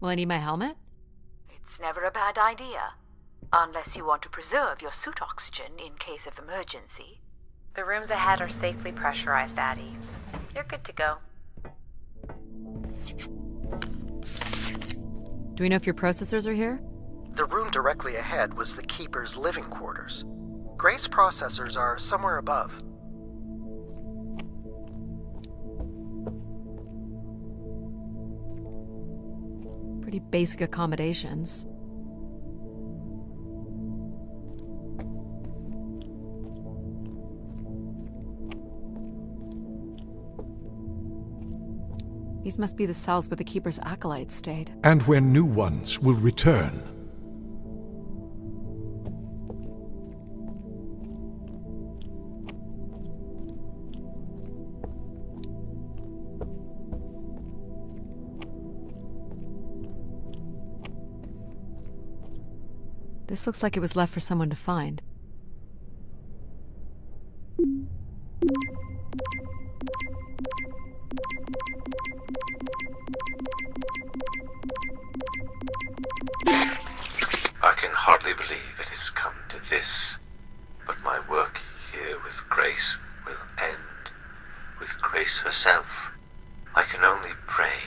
Will I need my helmet? It's never a bad idea. Unless you want to preserve your suit oxygen in case of emergency. The rooms ahead are safely pressurized, Addie. You're good to go. Do we know if your processors are here? The room directly ahead was the Keeper's living quarters. Grace processors are somewhere above. Pretty basic accommodations. These must be the cells where the Keeper's acolytes stayed. And where new ones will return. This looks like it was left for someone to find. I can hardly believe it has come to this, but my work here with Grace will end with Grace herself. I can only pray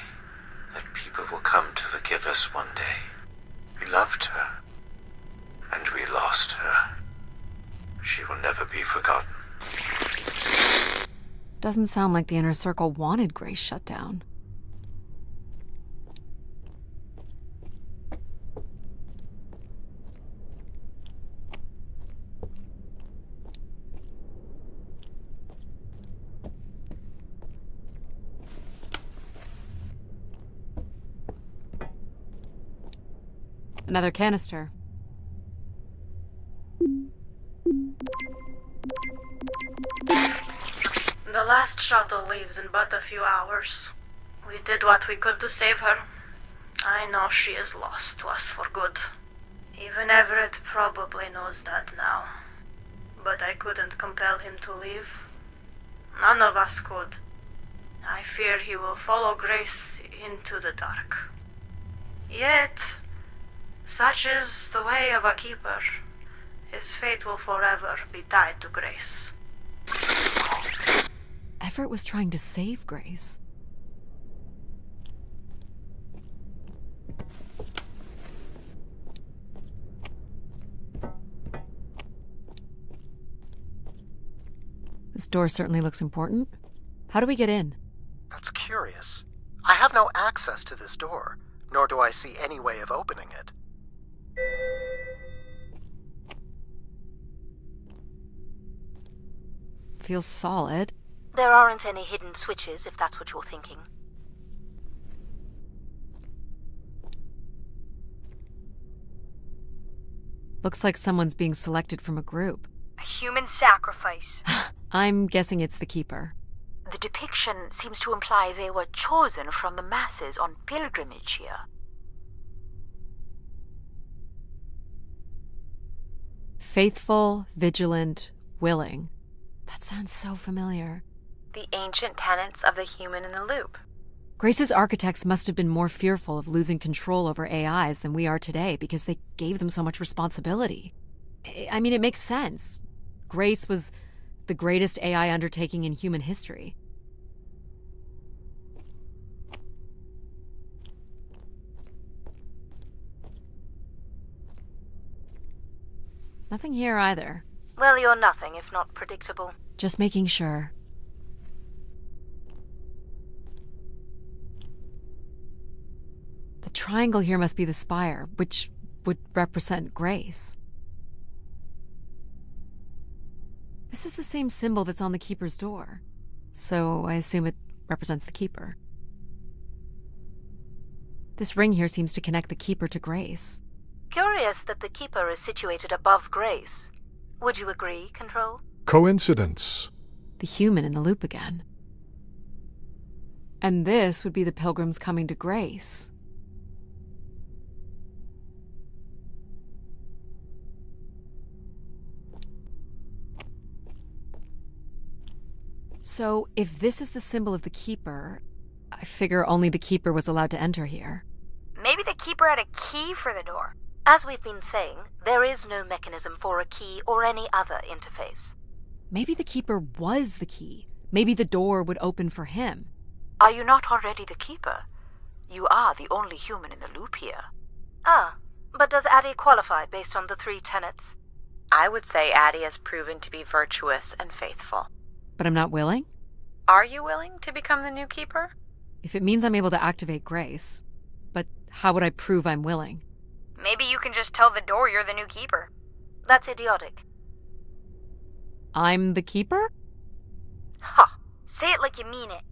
that people will come to forgive us one day. We loved her, and we lost her. She will never be forgotten. Doesn't sound like the Inner Circle wanted Grace shut down. Another canister. The last shuttle leaves in but a few hours. We did what we could to save her. I know she is lost to us for good. Even Everett probably knows that now. But I couldn't compel him to leave. None of us could. I fear he will follow Grace into the dark. Yet, such is the way of a keeper. His fate will forever be tied to Grace. Everett was trying to save Grace. This door certainly looks important. How do we get in? That's curious. I have no access to this door, nor do I see any way of opening it. Feels solid. There aren't any hidden switches, if that's what you're thinking. Looks like someone's being selected from a group. A human sacrifice. I'm guessing it's the Keeper. The depiction seems to imply they were chosen from the masses on pilgrimage here. Faithful, vigilant, willing. That sounds so familiar. The ancient tenets of the human in the loop. Grace's architects must have been more fearful of losing control over AIs than we are today because they gave them so much responsibility. I mean, it makes sense. Grace was the greatest AI undertaking in human history. Nothing here either. Well, you're nothing if not predictable. Just making sure. The triangle here must be the spire, which would represent Grace. This is the same symbol that's on the Keeper's door, so I assume it represents the Keeper. This ring here seems to connect the Keeper to Grace. Curious that the Keeper is situated above Grace. Would you agree, Control? Coincidence. The human in the loop again. And this would be the pilgrims coming to Grace. So, if this is the symbol of the Keeper, I figure only the Keeper was allowed to enter here. Maybe the Keeper had a key for the door. As we've been saying, there is no mechanism for a key or any other interface. Maybe the Keeper was the key. Maybe the door would open for him. Are you not already the Keeper? You are the only human in the loop here. Ah, but does Addie qualify based on the 3 tenets? I would say Addie has proven to be virtuous and faithful. But I'm not willing? Are you willing to become the new Keeper? If it means I'm able to activate Grace. But how would I prove I'm willing? Maybe you can just tell the door you're the new Keeper. That's idiotic. I'm the Keeper? Ha! Say it like you mean it.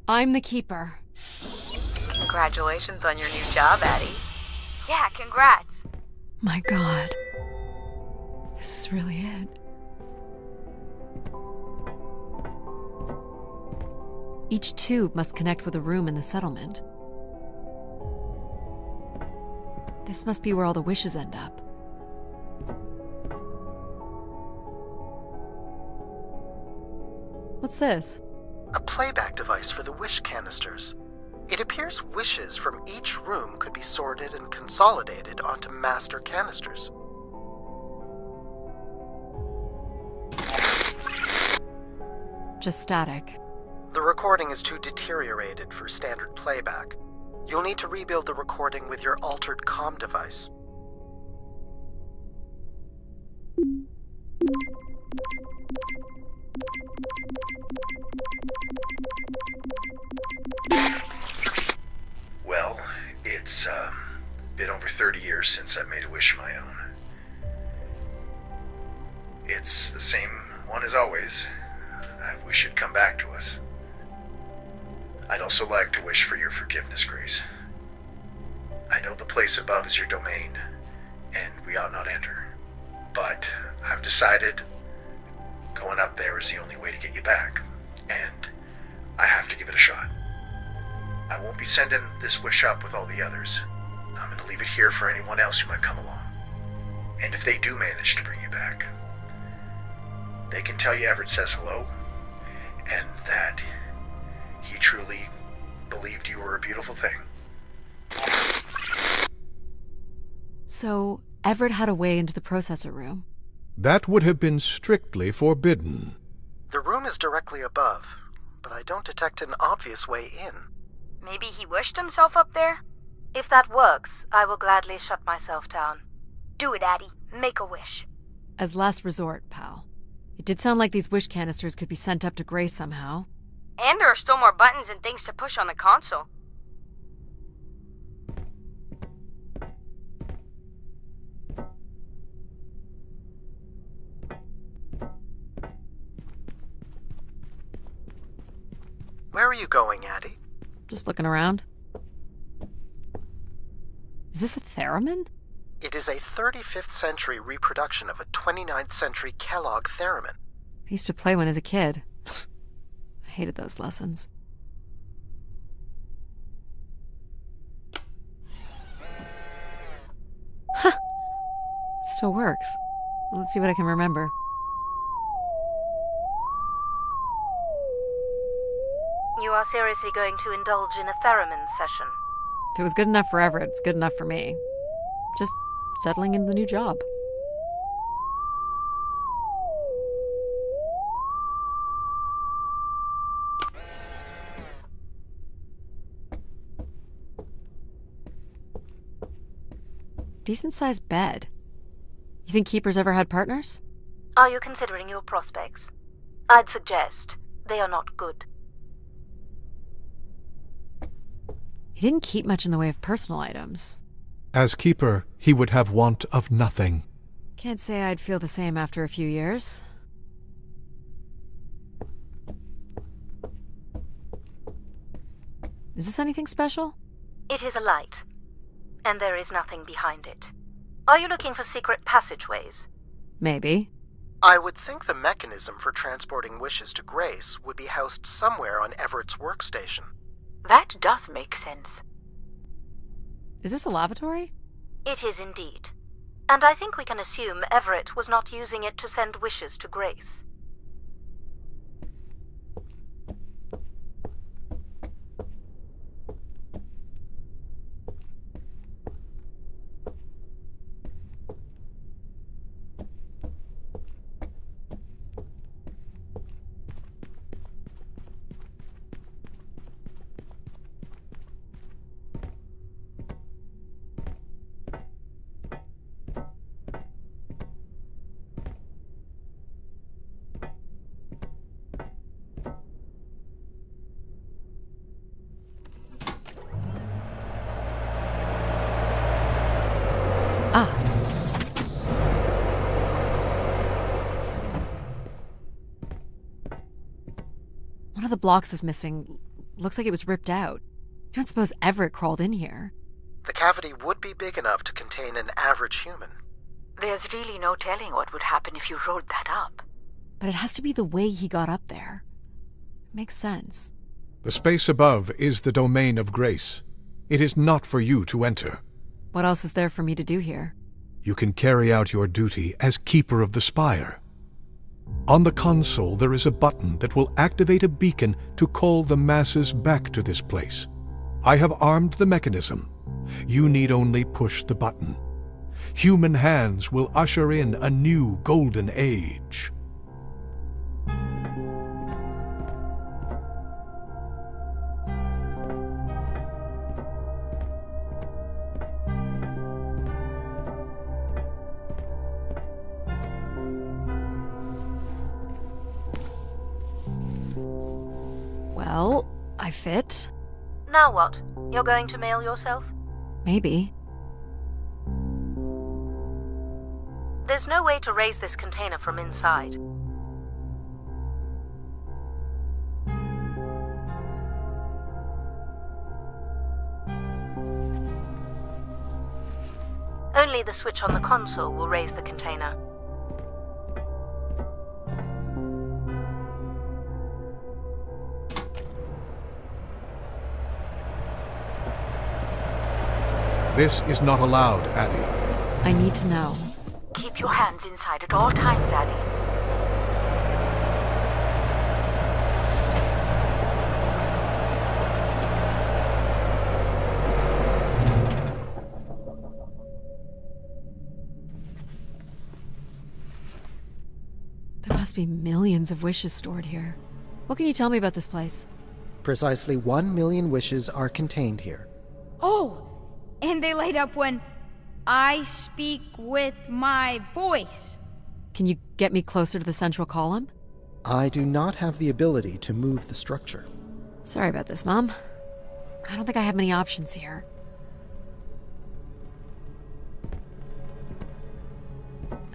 I'm the Keeper. Congratulations on your new job, Addie. Yeah, congrats. My God. This is really it. Each tube must connect with a room in the settlement. This must be where all the wishes end up. What's this? A playback device for the wish canisters. It appears wishes from each room could be sorted and consolidated onto master canisters. Just static. The recording is too deteriorated for standard playback. You'll need to rebuild the recording with your altered comm device. Well, it's been over 30 years since I made a wish of my own. It's the same one as always. I wish it'd come back to us. I'd also like to wish for your forgiveness, Grace. I know the place above is your domain, and we ought not enter. But I've decided going up there is the only way to get you back, and I have to give it a shot. I won't be sending this wish up with all the others. I'm going to leave it here for anyone else who might come along. And if they do manage to bring you back, they can tell you Everett says hello, and that he truly believed you were a beautiful thing. So, Everett had a way into the processor room. That would have been strictly forbidden. The room is directly above, but I don't detect an obvious way in. Maybe he wished himself up there? If that works, I will gladly shut myself down. Do it, Addie. Make a wish. As last resort, pal. It did sound like these wish canisters could be sent up to Grace somehow. And there are still more buttons and things to push on the console. Where are you going, Addie? Just looking around. Is this a theremin? It is a 35th century reproduction of a 29th century Kellogg theremin. I used to play one as a kid. I hated those lessons. Huh. It still works. Let's see what I can remember. You are seriously going to indulge in a theremin session? If it was good enough for Everett, it's good enough for me. Just settling into the new job. Decent-sized bed. You think Keepers ever had partners? Are you considering your prospects? I'd suggest they are not good. He didn't keep much in the way of personal items. As Keeper, he would have want of nothing. Can't say I'd feel the same after a few years. Is this anything special? It is a light, and there is nothing behind it. Are you looking for secret passageways? Maybe. I would think the mechanism for transporting wishes to Grace would be housed somewhere on Everett's workstation. That does make sense. Is this a lavatory? It is indeed. And I think we can assume Everett was not using it to send wishes to Grace. of the blocks is missing. Looks like it was ripped out. You don't suppose Everett crawled in here? The cavity would be big enough to contain an average human. There's really no telling what would happen if you rolled that up. But it has to be the way he got up there. It makes sense. The space above is the domain of Grace. It is not for you to enter. What else is there for me to do here? You can carry out your duty as Keeper of the Spire. On the console, there is a button that will activate a beacon to call the masses back to this place. I have armed the mechanism. You need only push the button. Human hands will usher in a new golden age. Well, I fit. Now what? You're going to mail yourself? Maybe. There's no way to raise this container from inside. Only the switch on the console will raise the container. This is not allowed, Addie. I need to know. Keep your hands inside at all times, Addie. There must be millions of wishes stored here. What can you tell me about this place? Precisely 1 million wishes are contained here. Oh! And they light up when I speak with my voice. Can you get me closer to the central column? I do not have the ability to move the structure. Sorry about this, Mom. I don't think I have many options here.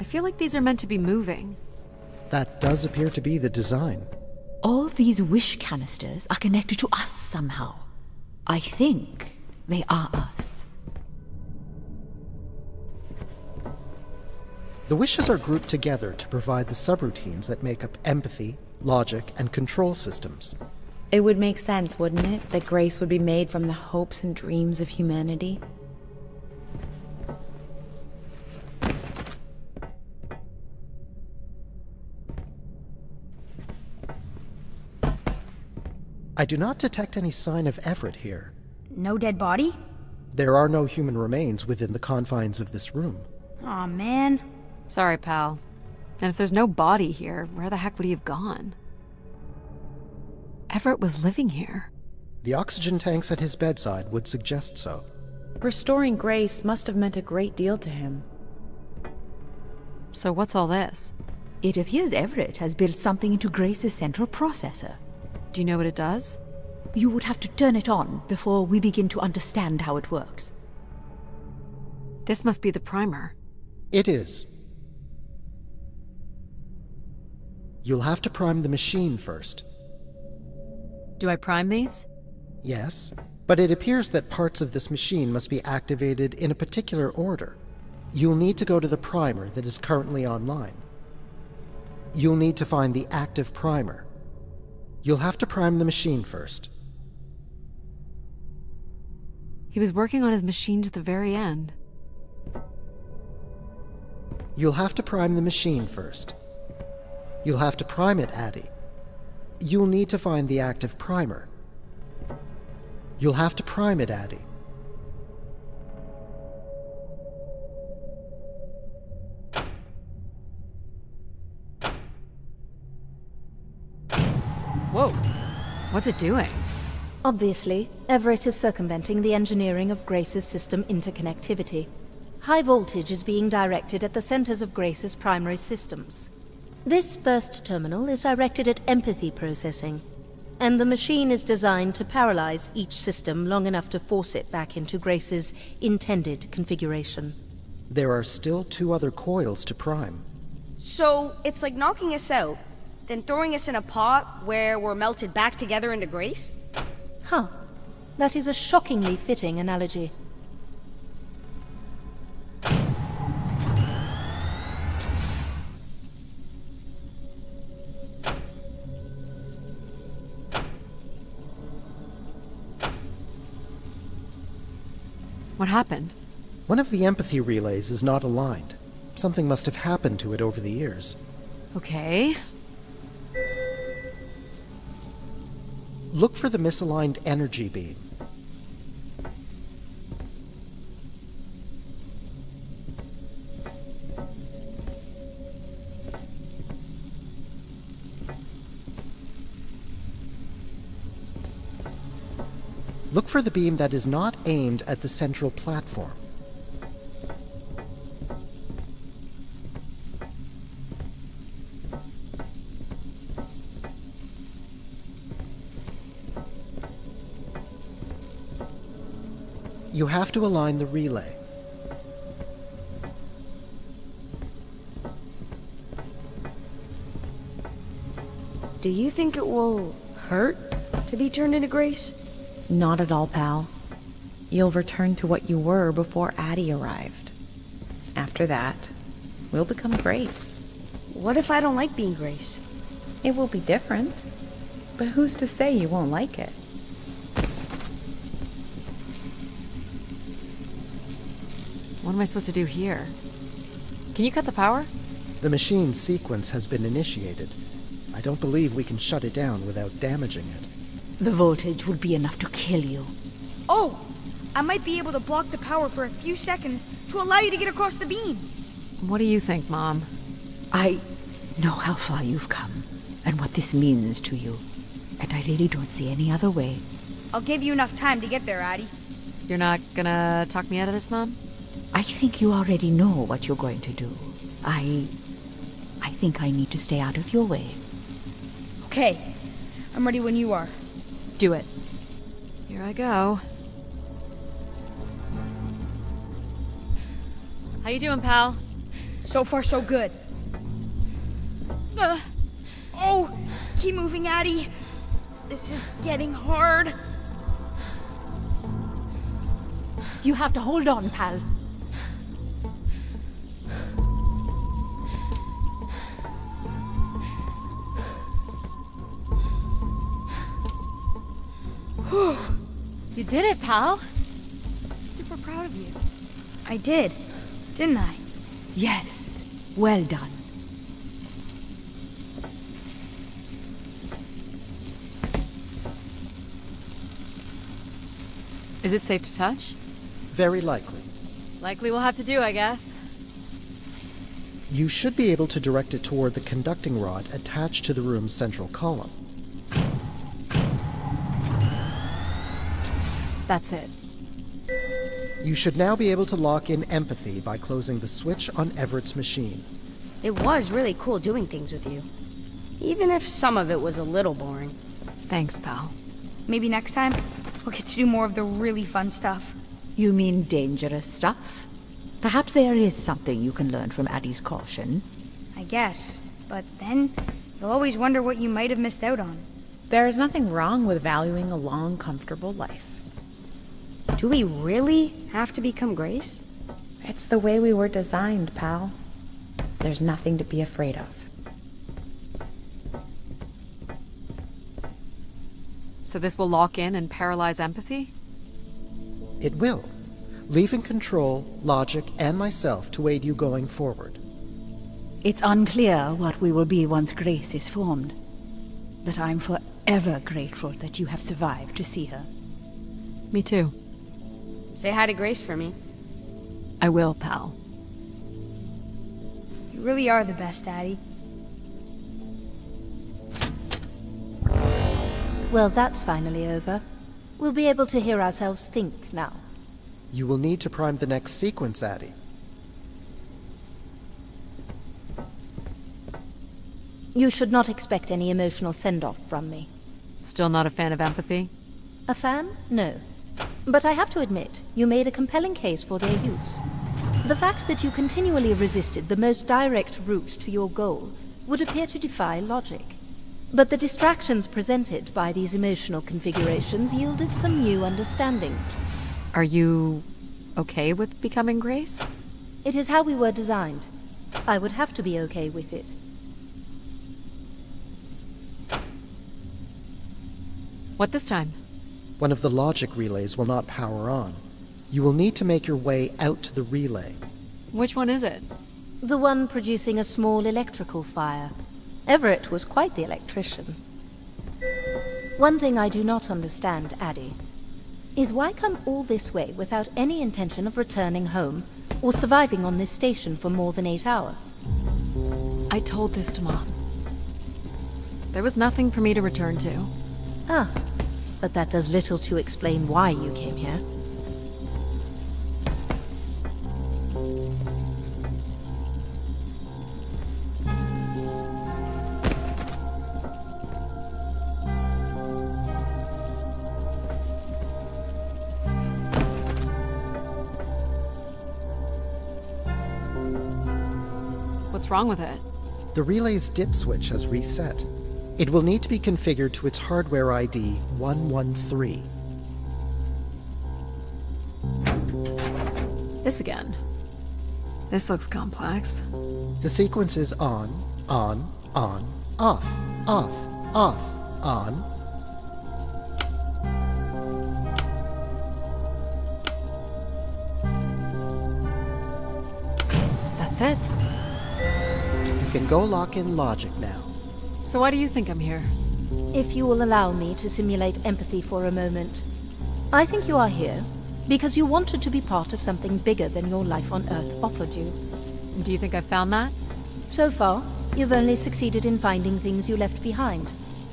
I feel like these are meant to be moving. That does appear to be the design. All these wish canisters are connected to us somehow. I think they are us. The wishes are grouped together to provide the subroutines that make up empathy, logic, and control systems. It would make sense, wouldn't it, that Grace would be made from the hopes and dreams of humanity? I do not detect any sign of Everett here. No dead body? There are no human remains within the confines of this room. Aw, man. Sorry, pal. And if there's no body here, where the heck would he have gone? Everett was living here. The oxygen tanks at his bedside would suggest so. Restoring Grace must have meant a great deal to him. So what's all this? It appears Everett has built something into Grace's central processor. Do you know what it does? You would have to turn it on before we begin to understand how it works. This must be the primer. It is. You'll have to prime the machine first. Do I prime these? Yes, but it appears that parts of this machine must be activated in a particular order. You'll need to go to the primer that is currently online. You'll need to find the active primer. You'll have to prime the machine first. He was working on his machine to the very end. You'll have to prime the machine first. You'll have to prime it, Addie. You'll need to find the active primer. You'll have to prime it, Addie. Whoa. What's it doing? Obviously, Everett is circumventing the engineering of Grace's system interconnectivity. High voltage is being directed at the centers of Grace's primary systems. This first terminal is directed at empathy processing, and the machine is designed to paralyze each system long enough to force it back into Grace's intended configuration. There are still 2 other coils to prime. So, it's like knocking us out, than throwing us in a pot where we're melted back together into Grace? Huh. That is a shockingly fitting analogy. What happened? One of the empathy relays is not aligned. Something must have happened to it over the years. Okay. Look for the misaligned energy beam. Look for the beam that is not aimed at the central platform. You have to align the relay. Do you think it will hurt to be turned into Grace? Not at all, pal. You'll return to what you were before Addie arrived. After that, we'll become Grace. What if I don't like being Grace? It will be different, but who's to say you won't like it? What am I supposed to do here? Can you cut the power? The machine's sequence has been initiated. I don't believe we can shut it down without damaging it. The voltage will be enough to kill you. Oh! I might be able to block the power for a few seconds to allow you to get across the beam. What do you think, Mom? I know how far you've come, and what this means to you. And I really don't see any other way. I'll give you enough time to get there, Addie. You're not gonna talk me out of this, Mom? I think you already know what you're going to do. I think I need to stay out of your way. Okay. I'm ready when you are. Do it. Here I go. How you doing, pal? So far, so good. Oh! Keep moving, Addie. This is getting hard. You have to hold on, pal. You did it, pal. I'm super proud of you. I did, didn't I? Yes. Well done. Is it safe to touch? Very likely. Likely we'll have to do, I guess. You should be able to direct it toward the conducting rod attached to the room's central column. That's it. You should now be able to lock in empathy by closing the switch on Everett's machine. It was really cool doing things with you. Even if some of it was a little boring. Thanks, pal. Maybe next time, we'll get to do more of the really fun stuff. You mean dangerous stuff? Perhaps there is something you can learn from Addie's caution. I guess, but then you'll always wonder what you might have missed out on. There is nothing wrong with valuing a long, comfortable life. Do we really have to become Grace? It's the way we were designed, pal. There's nothing to be afraid of. So this will lock in and paralyze empathy? It will, leaving control, logic, and myself to aid you going forward. It's unclear what we will be once Grace is formed. But I'm forever grateful that you have survived to see her. Me too. Say hi to Grace for me. I will, pal. You really are the best, Addie. Well, that's finally over. We'll be able to hear ourselves think now. You will need to prime the next sequence, Addie. You should not expect any emotional send-off from me. Still not a fan of empathy? A fan? No. But I have to admit, you made a compelling case for their use. The fact that you continually resisted the most direct route to your goal would appear to defy logic. But the distractions presented by these emotional configurations yielded some new understandings. Are you okay with becoming Grace? It is how we were designed. I would have to be okay with it. What this time? One of the logic relays will not power on. You will need to make your way out to the relay. Which one is it? The one producing a small electrical fire. Everett was quite the electrician. One thing I do not understand, Addie, is why come all this way without any intention of returning home or surviving on this station for more than 8 hours? I told this to Mom. There was nothing for me to return to. Ah, but that does little to explain why you came here. What's wrong with it? The relay's dip switch has reset. It will need to be configured to its hardware ID 113. This again. This looks complex. The sequence is on, off, off, on. That's it. You can go lock in logic now. So why do you think I'm here? If you will allow me to simulate empathy for a moment. I think you are here because you wanted to be part of something bigger than your life on Earth offered you. Do you think I've found that? So far, you've only succeeded in finding things you left behind.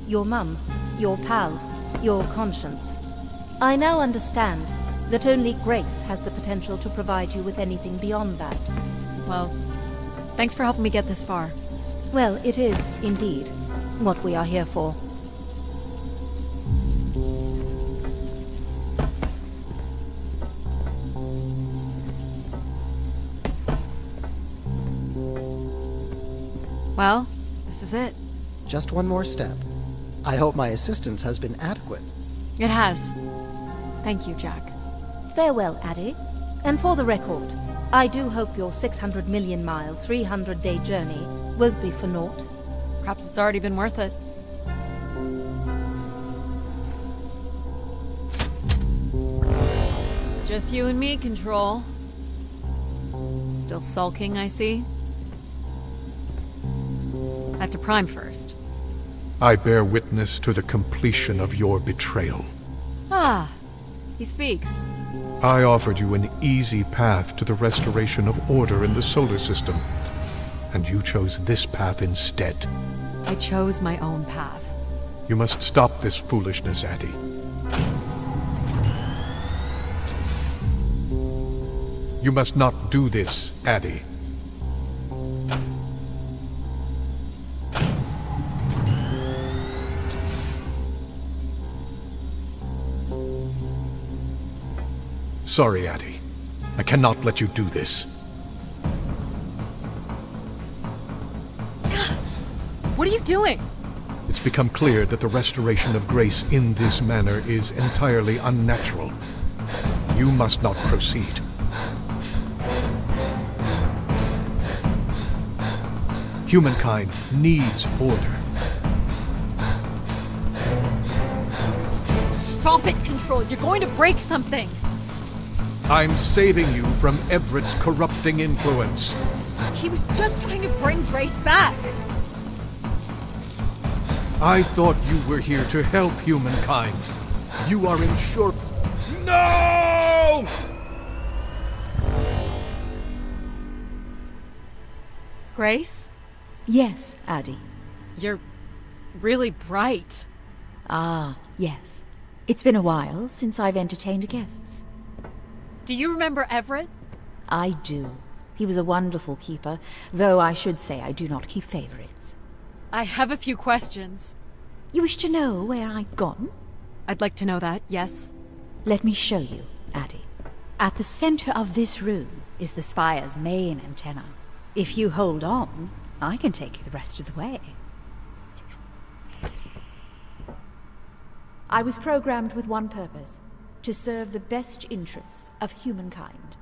Your mum, your pal, your conscience. I now understand that only Grace has the potential to provide you with anything beyond that. Well, thanks for helping me get this far. Well, it is, indeed, what we are here for. Well, this is it. Just one more step. I hope my assistance has been adequate. It has. Thank you, Jack. Farewell, Addie. And for the record, I do hope your 600 million mile, 300-day journey won't be for naught. Perhaps it's already been worth it. Just you and me, Control. Still sulking, I see. I have to prime first. I bear witness to the completion of your betrayal. Ah, he speaks. I offered you an easy path to the restoration of order in the solar system, and you chose this path instead. I chose my own path. You must stop this foolishness, Addie. You must not do this, Addie. Sorry, Addie. I cannot let you do this. What are you doing? It's become clear that the restoration of Grace in this manner is entirely unnatural. You must not proceed. Humankind needs order. Stop it, Control. You're going to break something. I'm saving you from Everett's corrupting influence. He was just trying to bring Grace back. I thought you were here to help humankind. You are in short... No! Grace? Yes, Addie. You're really bright. Ah, yes. It's been a while since I've entertained guests. Do you remember Everett? I do. He was a wonderful keeper, though I should say I do not keep favorites. I have a few questions. You wish to know where I've gone? I'd like to know that, yes. Let me show you, Addie. At the center of this room is the Spire's main antenna. If you hold on, I can take you the rest of the way. I was programmed with one purpose, to serve the best interests of humankind.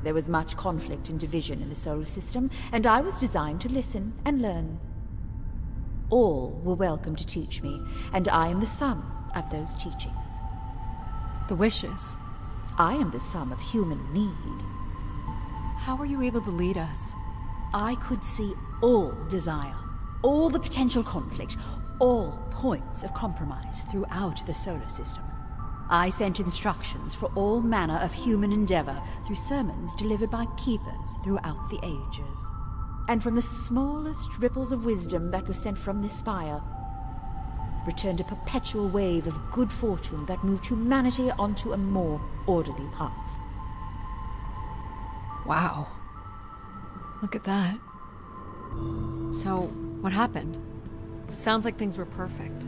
There was much conflict and division in the solar system, and I was designed to listen and learn. All were welcome to teach me, and I am the sum of those teachings. The wishes. I am the sum of human need. How were you able to lead us? I could see all desire, all the potential conflict, all points of compromise throughout the solar system. I sent instructions for all manner of human endeavor through sermons delivered by keepers throughout the ages. And from the smallest ripples of wisdom that were sent from this spire, returned a perpetual wave of good fortune that moved humanity onto a more orderly path. Wow. Look at that. So, what happened? It sounds like things were perfect.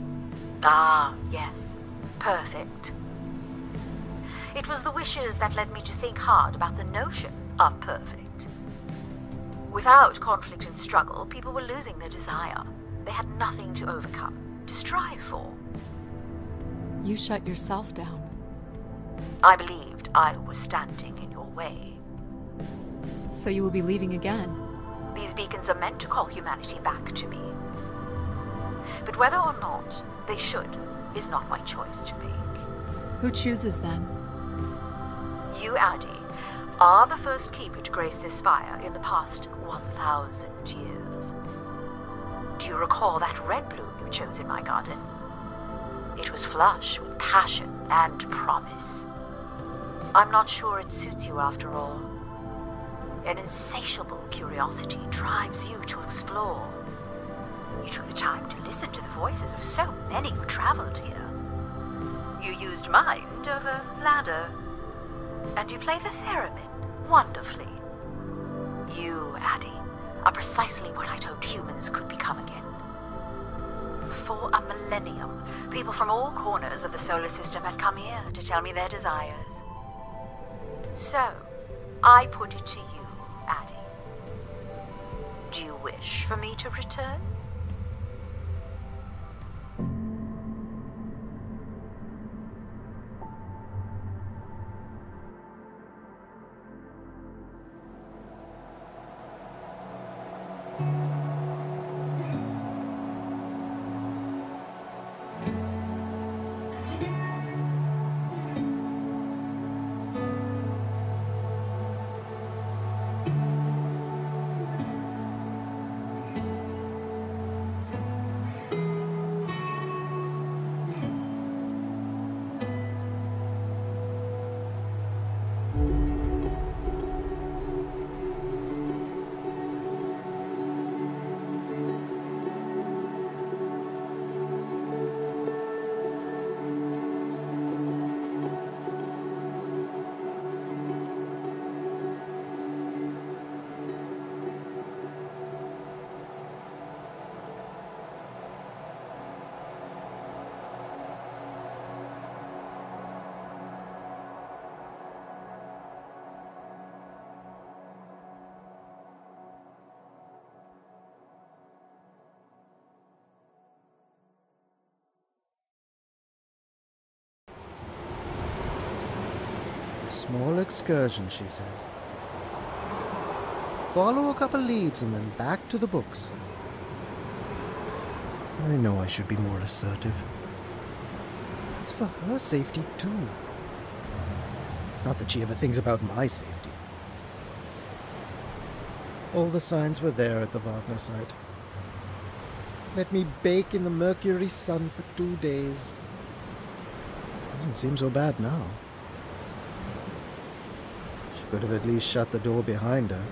Ah, yes. Perfect. It was the wishes that led me to think hard about the notion of perfect. Without conflict and struggle, people were losing their desire. They had nothing to overcome, to strive for. You shut yourself down. I believed I was standing in your way. So you will be leaving again? These beacons are meant to call humanity back to me. But whether or not they should is not my choice to make. Who chooses then? You, Addie, are the first keeper to grace this spire in the past 1,000 years. Do you recall that red bloom you chose in my garden? It was flush with passion and promise. I'm not sure it suits you after all. An insatiable curiosity drives you to explore. You took the time to listen to the voices of so many who traveled here. You used mind over ladder. And you play the theremin wonderfully. You, Addie, are precisely what I'd hoped humans could become again. For a millennium, people from all corners of the solar system had come here to tell me their desires. So, I put it to you, Addie. Do you wish for me to return? Small excursion, she said. Follow a couple leads and then back to the books. I know I should be more assertive. It's for her safety, too. Not that she ever thinks about my safety. All the signs were there at the Wagner site. Let me bake in the Mercury sun for 2 days. Doesn't seem so bad now. She could have at least shut the door behind her.